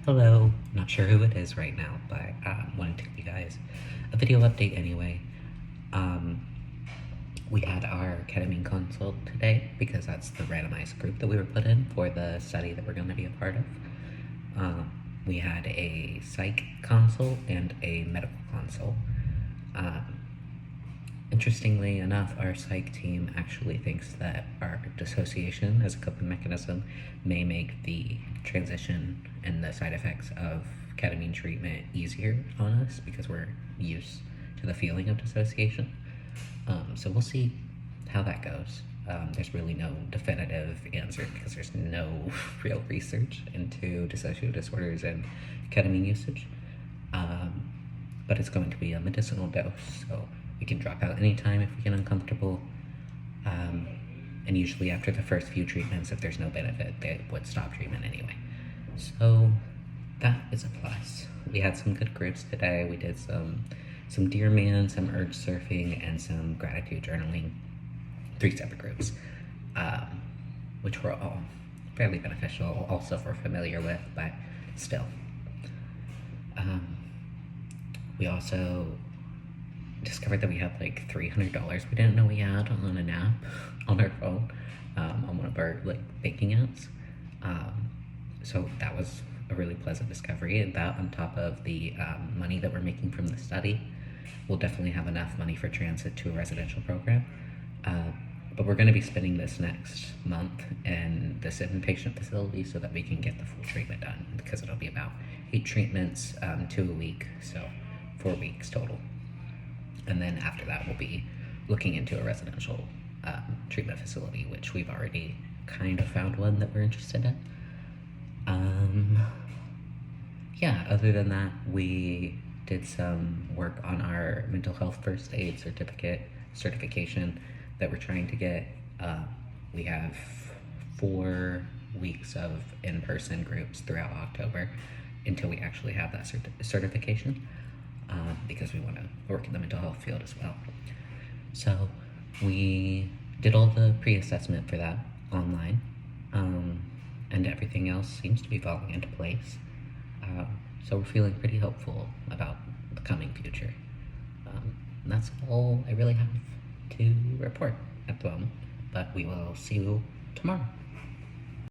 Hello, not sure who it is right now, but wanted to give you guys a video update anyway. Um, we had our ketamine consult today because that's the randomized group that we were put in for the study that we're going to be a part of. We had a psych consult and a medical consult. Interestingly enough, our psych team actually thinks that our dissociation as a coping mechanism may make the transition and the side effects of ketamine treatment easier on us because we're used to the feeling of dissociation. So we'll see how that goes. There's really no definitive answer because there's no real research into dissociative disorders and ketamine usage. But it's going to be a medicinal dose, so we can drop out anytime if we get uncomfortable. And usually after the first few treatments, if there's no benefit, they would stop treatment anyway. So that is a plus. We had some good groups today. We did some Dear Man, some urge surfing, and some gratitude journaling. 3 separate groups, which were all fairly beneficial, also we're familiar with, but still. We also discovered that we had like $300 we didn't know we had on an app on our phone, on one of our banking apps. So that was a really pleasant discovery, and that on top of the money that we're making from the study, we'll definitely have enough money for transit to a residential program. But we're going to be spending this next month in this inpatient facility so that we can get the full treatment done, because it'll be about 8 treatments, 2 a week, so 4 weeks total. And then after that, we'll be looking into a residential treatment facility, which we've already kind of found one that we're interested in. Yeah, other than that, we did some work on our mental health first aid certification that we're trying to get. We have 4 weeks of in-person groups throughout October until we actually have that certification, because we want to work in the mental health field as well. So we did all the pre-assessment for that online, and everything else seems to be falling into place. So we're feeling pretty hopeful about the coming future. That's all I really have to report at the moment, but we will see you tomorrow.